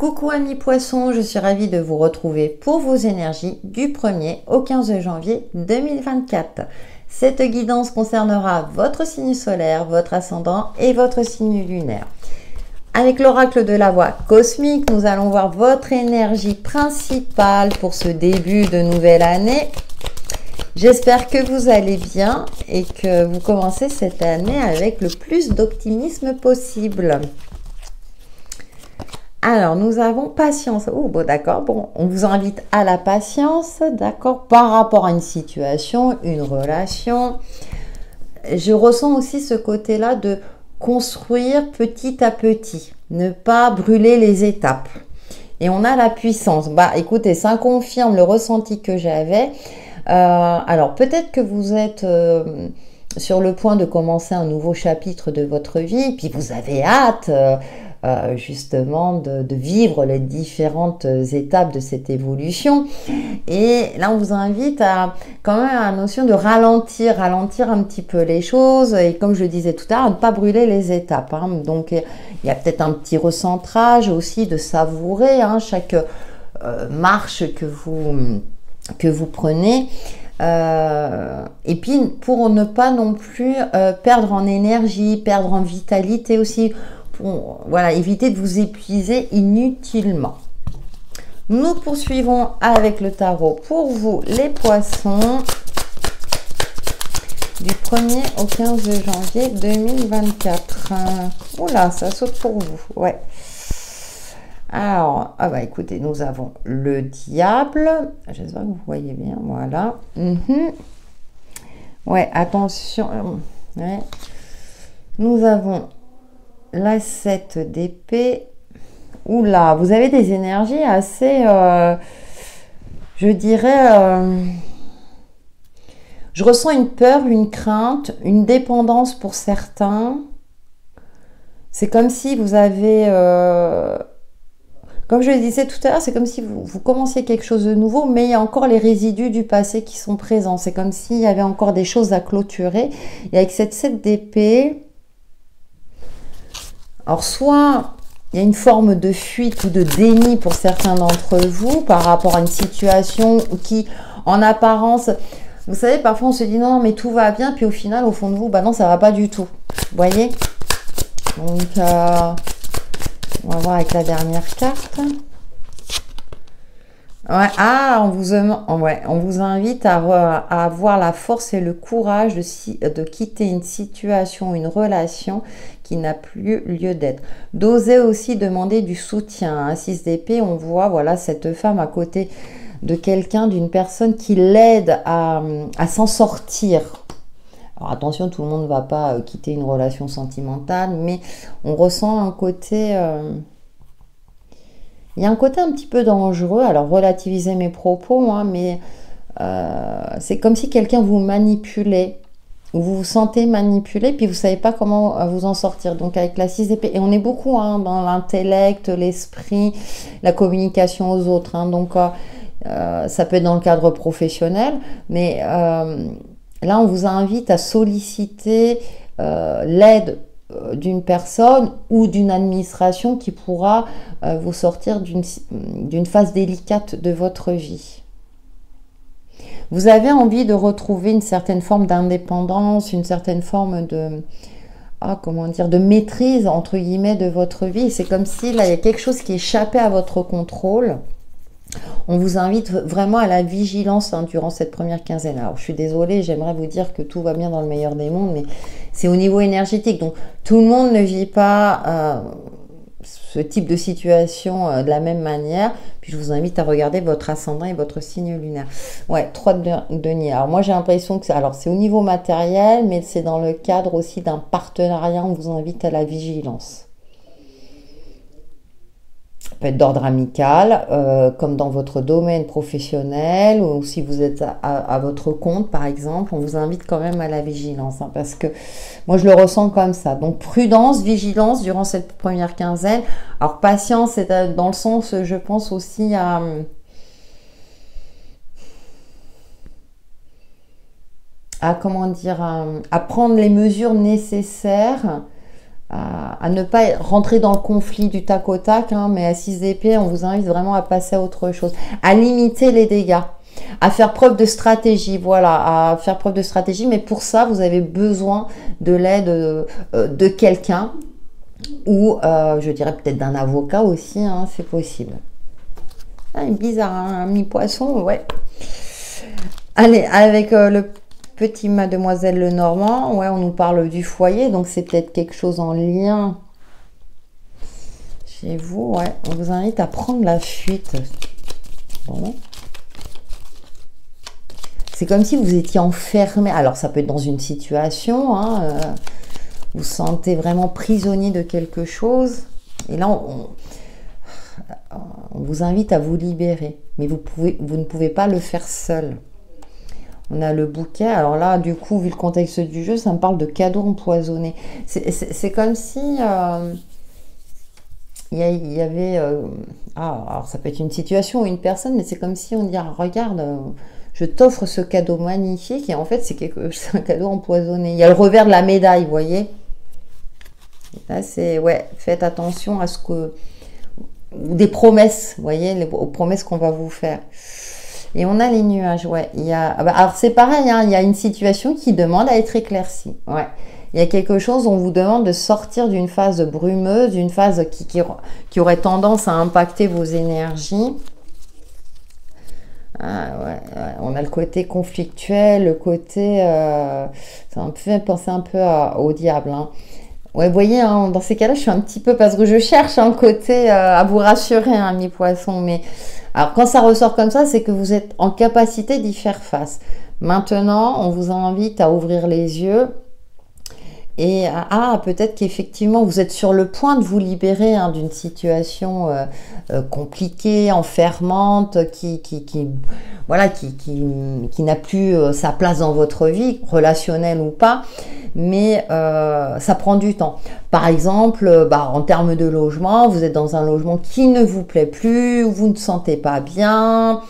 Coucou amis poissons, je suis ravie de vous retrouver pour vos énergies du 1er au 15 janvier 2024. Cette guidance concernera votre signe solaire, votre ascendant et votre signe lunaire. Avec l'oracle de la voix cosmique, nous allons voir votre énergie principale pour ce début de nouvelle année. J'espère que vous allez bien et que vous commencez cette année avec le plus d'optimisme possible. Alors, nous avons patience. Oh, bon, d'accord. Bon, on vous invite à la patience, d'accord, par rapport à une situation, une relation. Je ressens aussi ce côté-là de construire petit à petit, ne pas brûler les étapes. Et on a la puissance. Bah, écoutez, ça confirme le ressenti que j'avais. Alors, peut-être que vous êtes sur le point de commencer un nouveau chapitre de votre vie, puis vous avez hâte justement de vivre les différentes étapes de cette évolution. Et là, on vous invite à quand même à la notion de ralentir un petit peu les choses. Et comme je le disais tout à l'heure, à ne pas brûler les étapes. Donc, il y a peut-être un petit recentrage aussi de savourer chaque marche que vous prenez. Et puis pour ne pas non plus perdre en énergie, perdre en vitalité aussi, voilà, éviter de vous épuiser inutilement. Nous poursuivons avec le tarot pour vous les poissons du 1er au 15 janvier 2024. Oula, ça saute pour vous, ouais. Alors, écoutez, nous avons le diable. J'espère que vous voyez bien, voilà. Ouais, attention. Ouais. Nous avons la 7 d'épée. Oula, vous avez des énergies assez, je dirais, je ressens une peur, une crainte, une dépendance pour certains. C'est comme si vous avez... Comme je le disais tout à l'heure, c'est comme si vous commenciez quelque chose de nouveau, mais il y a encore les résidus du passé qui sont présents. C'est comme s'il y avait encore des choses à clôturer. Et avec cette 7 d'épée, alors soit il y a une forme de fuite ou de déni pour certains d'entre vous par rapport à une situation qui, en apparence, vous savez, parfois on se dit non, mais tout va bien, puis au final, au fond de vous, bah non, ça va pas du tout. Vous voyez? Donc, on va voir avec la dernière carte. Ouais, on vous invite à avoir la force et le courage de quitter une situation, une relation qui n'a plus lieu d'être. D'oser aussi demander du soutien. 6 d'épée, on voit voilà, cette femme à côté de quelqu'un, d'une personne qui l'aide à s'en sortir. Alors attention, tout le monde ne va pas quitter une relation sentimentale, mais on ressent un côté... il y a un côté un petit peu dangereux. Alors relativisez mes propos, mais c'est comme si quelqu'un vous manipulait. Ou vous vous sentez manipulé, puis vous ne savez pas comment vous en sortir. Donc avec la 6 d'épée, et on est beaucoup dans l'intellect, l'esprit, la communication aux autres. Donc ça peut être dans le cadre professionnel, mais là on vous invite à solliciter l'aide d'une personne ou d'une administration qui pourra vous sortir d'une phase délicate de votre vie. Vous avez envie de retrouver une certaine forme d'indépendance, une certaine forme de, de maîtrise, entre guillemets, de votre vie. C'est comme si là, il y a quelque chose qui échappait à votre contrôle. On vous invite vraiment à la vigilance durant cette première quinzaine. Alors, je suis désolée, j'aimerais vous dire que tout va bien dans le meilleur des mondes, mais c'est au niveau énergétique. Donc, tout le monde ne vit pas ce type de situation de la même manière. Puis, je vous invite à regarder votre ascendant et votre signe lunaire. Ouais, 3 de denier. Alors, moi, j'ai l'impression que c'est au niveau matériel, mais c'est dans le cadre aussi d'un partenariat. On vous invite à la vigilance. Peut être d'ordre amical, comme dans votre domaine professionnel, ou si vous êtes à votre compte, par exemple, on vous invite quand même à la vigilance, parce que moi, je le ressens comme ça. Donc, prudence, vigilance durant cette première quinzaine. Alors, patience, c'est dans le sens, je pense aussi à prendre les mesures nécessaires à ne pas rentrer dans le conflit du tac au tac, hein, mais à 6 d'épée, on vous invite vraiment à passer à autre chose, à limiter les dégâts, à faire preuve de stratégie, voilà, à faire preuve de stratégie, mais pour ça, vous avez besoin de l'aide de quelqu'un, ou je dirais peut-être d'un avocat aussi, hein, c'est possible. Ah, bizarre, hein, un mi-poisson, ouais. Allez, avec le petit Mademoiselle Lenormand, ouais, on nous parle du foyer, donc c'est peut-être quelque chose en lien chez vous, ouais. On vous invite à prendre la fuite. Bon. C'est comme si vous étiez enfermé. Alors, ça peut être dans une situation, hein, vous vous sentez vraiment prisonnier de quelque chose. Et là, on vous invite à vous libérer. Mais vous ne pouvez pas le faire seul. On a le bouquet. Alors là, du coup, vu le contexte du jeu, ça me parle de cadeaux empoisonnés. C'est comme si il y avait... alors ça peut être une situation ou une personne, mais c'est comme si on dit, ah, regarde, je t'offre ce cadeau magnifique. Et en fait, c'est un cadeau empoisonné. Il y a le revers de la médaille, vous voyez. Là, c'est... Ouais, faites attention à ce que... Des promesses, vous voyez, aux promesses qu'on va vous faire. Et on a les nuages, ouais. Alors c'est pareil, hein, il y a une situation qui demande à être éclaircie. Ouais. Il y a quelque chose, on vous demande de sortir d'une phase brumeuse, d'une phase qui aurait tendance à impacter vos énergies. Ah, ouais. On a le côté conflictuel, le côté... ça me fait penser un peu au diable, hein. Ouais, vous voyez, hein, dans ces cas-là, je suis un petit peu... Parce que je cherche un côté à vous rassurer, hein, mi-poisson. Mais alors, quand ça ressort comme ça, c'est que vous êtes en capacité d'y faire face. Maintenant, on vous invite à ouvrir les yeux. Et peut-être qu'effectivement, vous êtes sur le point de vous libérer, hein, d'une situation compliquée, enfermante, voilà, qui n'a plus sa place dans votre vie, relationnelle ou pas. Mais ça prend du temps. Par exemple, en termes de logement, vous êtes dans un logement qui ne vous plaît plus, vous ne sentez pas bien,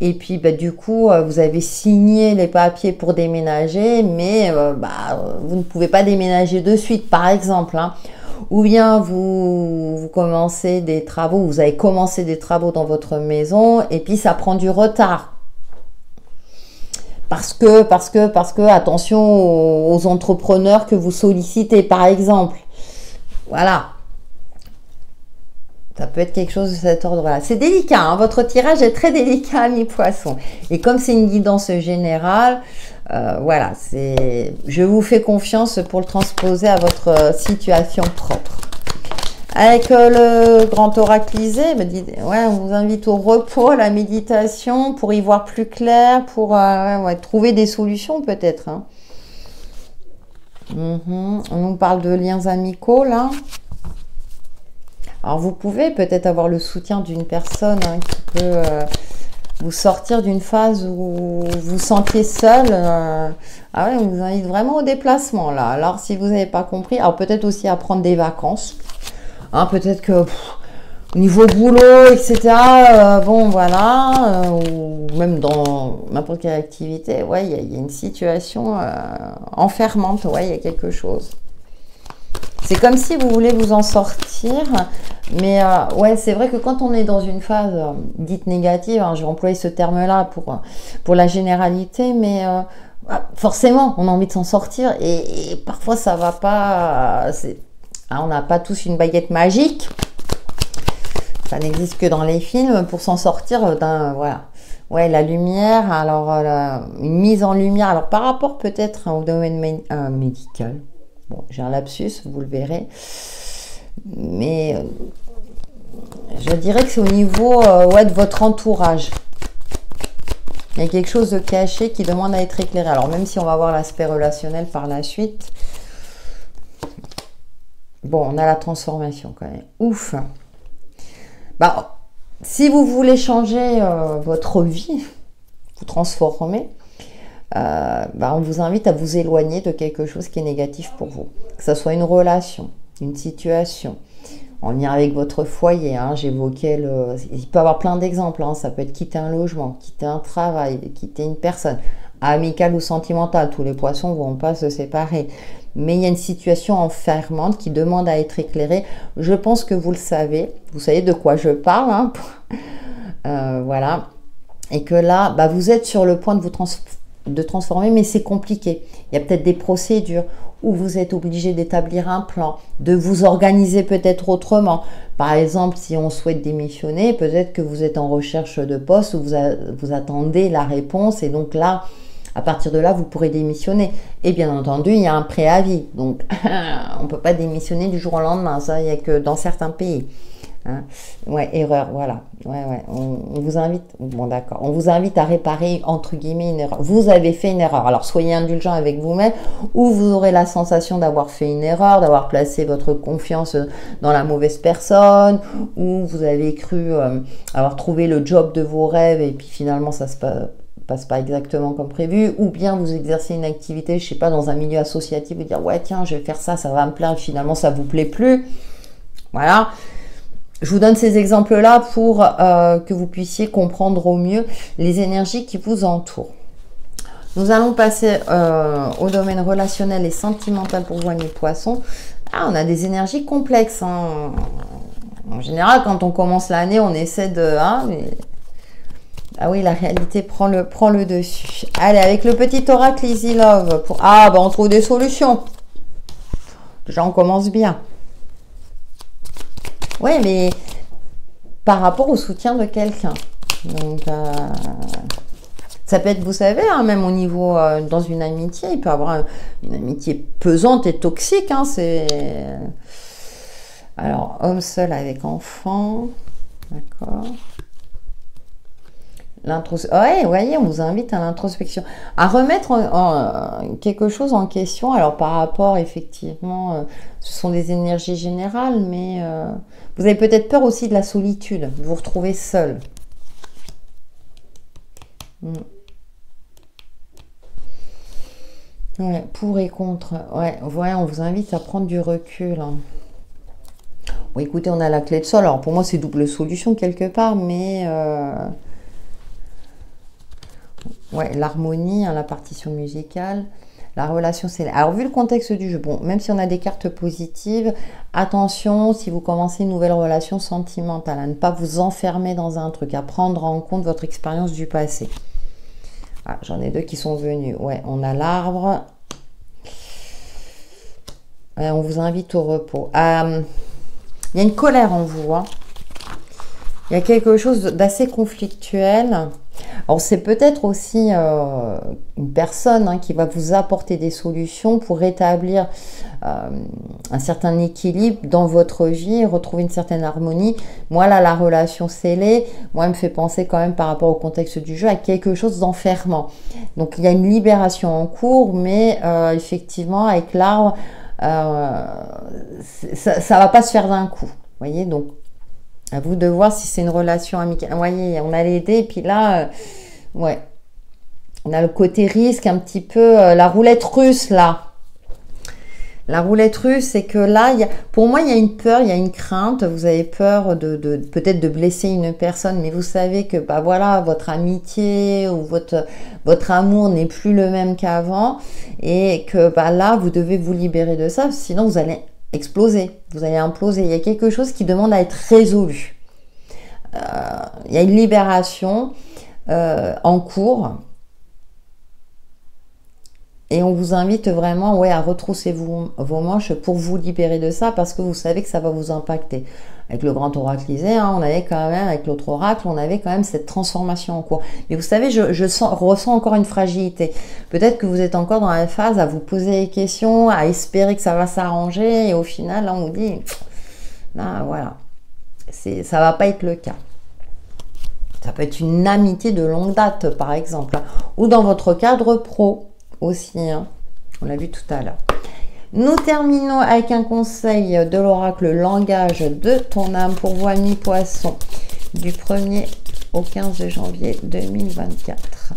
et puis du coup, vous avez signé les papiers pour déménager, mais vous ne pouvez pas déménager de suite, par exemple, hein. Ou bien vous commencez des travaux, vous avez commencé des travaux dans votre maison, et puis ça prend du retard. Parce que, attention aux entrepreneurs que vous sollicitez, par exemple. Voilà. Ça peut être quelque chose de cet ordre-là. C'est délicat, hein, votre tirage est très délicat, mi-poisson. Et comme c'est une guidance générale, voilà, je vous fais confiance pour le transposer à votre situation propre. Avec le grand oraclisé, ouais, on vous invite au repos, à la méditation, pour y voir plus clair, pour trouver des solutions peut-être, hein. On nous parle de liens amicaux, là. Alors, vous pouvez peut-être avoir le soutien d'une personne, hein, qui peut vous sortir d'une phase où vous vous sentiez seul. Ouais, on vous invite vraiment au déplacement, là. Alors, si vous n'avez pas compris, alors peut-être aussi à prendre des vacances. Hein, peut-être que au niveau boulot, etc., bon, voilà, ou même dans n'importe quelle activité, ouais, il y a une situation enfermante, ouais, il y a quelque chose. C'est comme si vous voulez vous en sortir, mais ouais, c'est vrai que quand on est dans une phase dite négative, hein, je vais employer ce terme-là pour la généralité, mais forcément, on a envie de s'en sortir, et parfois ça va pas... on n'a pas tous une baguette magique. Ça n'existe que dans les films pour s'en sortir d'un... Voilà. Ouais, la lumière, alors une mise en lumière. Alors par rapport peut-être au domaine médical. Bon, j'ai un lapsus, vous le verrez. Mais je dirais que c'est au niveau de votre entourage. Il y a quelque chose de caché qui demande à être éclairé. Alors même si on va voir l'aspect relationnel par la suite... Bon, on a la transformation quand même. Ouf. Si vous voulez changer votre vie, vous transformer, on vous invite à vous éloigner de quelque chose qui est négatif pour vous. Que ce soit une relation, une situation, en lien avec votre foyer. Hein, j'évoquais il peut y avoir plein d'exemples. Hein, ça peut être quitter un logement, quitter un travail, quitter une personne, amical ou sentimental. Tous les poissons ne vont pas se séparer. mais il y a une situation enfermante qui demande à être éclairée. Je pense que vous le savez, vous savez de quoi je parle, hein. Voilà. Et que là, bah, vous êtes sur le point de transformer, mais c'est compliqué. Il y a peut-être des procédures où vous êtes obligé d'établir un plan, de vous organiser peut-être autrement. Par exemple, si on souhaite démissionner, peut-être que vous êtes en recherche de poste, où vous attendez la réponse, et donc là, à partir de là, vous pourrez démissionner. Et bien entendu, il y a un préavis. Donc, on ne peut pas démissionner du jour au lendemain. Ça, il n'y a que dans certains pays. Hein. Ouais, erreur, voilà. Ouais. On vous invite, bon d'accord, on vous invite à réparer, entre guillemets, une erreur. Vous avez fait une erreur. Alors, soyez indulgent avec vous-même, ou vous aurez la sensation d'avoir fait une erreur, d'avoir placé votre confiance dans la mauvaise personne, ou vous avez cru avoir trouvé le job de vos rêves, et puis finalement, ça se passe pas exactement comme prévu, ou bien vous exercez une activité, je sais pas, dans un milieu associatif, vous dire ouais tiens je vais faire ça, ça va me plaire, et finalement ça vous plaît plus. Voilà, je vous donne ces exemples là pour que vous puissiez comprendre au mieux les énergies qui vous entourent. Nous allons passer au domaine relationnel et sentimental pour vous, amis poissons. Ah, on a des énergies complexes, hein. En général quand on commence l'année on essaie de ah oui, la réalité prend le dessus. Allez, avec le petit oracle Easy Love. Ah, bah on trouve des solutions. Déjà, on commence bien. Oui, mais par rapport au soutien de quelqu'un. Donc, ça peut être, vous savez, hein, même au niveau, dans une amitié, il peut y avoir une amitié pesante et toxique. Hein, alors, homme seul avec enfant. D'accord. Ouais, voyez, on vous invite à l'introspection, à remettre quelque chose en question. Alors par rapport, effectivement, ce sont des énergies générales, mais vous avez peut-être peur aussi de la solitude, vous vous retrouvez seul. Ouais, pour et contre. Ouais, on vous invite à prendre du recul. Hein. Bon, écoutez, on a la clé de sol. Alors pour moi, c'est double solution quelque part, mais ouais, l'harmonie, hein, la partition musicale, la relation, c'est... Alors, vu le contexte du jeu, bon, même si on a des cartes positives, attention, si vous commencez une nouvelle relation sentimentale, à ne pas vous enfermer dans un truc, à prendre en compte votre expérience du passé. Ah, j'en ai deux qui sont venus. Ouais, on a l'arbre. Ouais, on vous invite au repos. Il y a une colère en vous, hein. Il y a quelque chose d'assez conflictuel. Alors c'est peut-être aussi une personne, hein, qui va vous apporter des solutions pour rétablir un certain équilibre dans votre vie, retrouver une certaine harmonie. Moi là, la relation scellée, moi elle me fait penser quand même par rapport au contexte du jeu à quelque chose d'enfermant. Donc il y a une libération en cours, mais effectivement avec l'arbre, ça va pas se faire d'un coup. Vous voyez, donc à vous de voir si c'est une relation amicale. Vous voyez, on a l'aider, et puis là, ouais. On a le côté risque, un petit peu, la roulette russe, là. La roulette russe, c'est que là, pour moi, il y a une peur, il y a une crainte. Vous avez peur peut-être de blesser une personne, mais vous savez que, bah voilà, votre amitié ou votre amour n'est plus le même qu'avant, et que, bah là, vous devez vous libérer de ça, sinon vous allez exploser, vous allez imploser. Il y a quelque chose qui demande à être résolu. Il y a une libération en cours, et on vous invite vraiment, à retrousser vos manches pour vous libérer de ça, parce que vous savez que ça va vous impacter. Avec le grand oraclisé, hein, on avait quand même, avec l'autre oracle, on avait quand même cette transformation en cours. Mais vous savez, je ressens encore une fragilité. Peut-être que vous êtes encore dans la phase à vous poser des questions, à espérer que ça va s'arranger, et au final, là, on vous dit, là, voilà, ça va pas être le cas. Ça peut être une amitié de longue date, par exemple, hein, ou dans votre cadre pro aussi, hein. On l'a vu tout à l'heure. Nous terminons avec un conseil de l'oracle langage de ton âme pour vous, amis poissons, du 1er au 15 janvier 2024.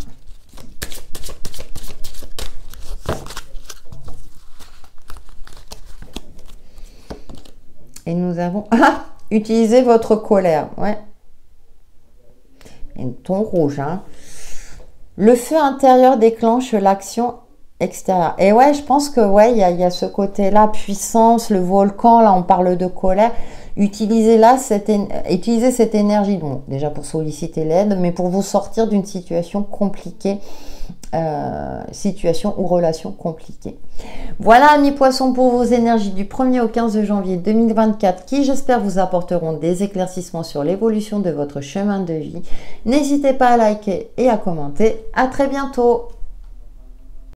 Et nous avons... Ah, utilisez votre colère. Ouais. Et ton rouge, hein. Le feu intérieur déclenche l'action extérieur. Et ouais, je pense que ouais, il y a ce côté-là, puissance, le volcan, là on parle de colère. Utilisez cette énergie, bon, déjà pour solliciter l'aide, mais pour vous sortir d'une situation compliquée, situation ou relation compliquée. Voilà, amis poissons, pour vos énergies du 1er au 15 janvier 2024 qui, j'espère, vous apporteront des éclaircissements sur l'évolution de votre chemin de vie. N'hésitez pas à liker et à commenter. À très bientôt.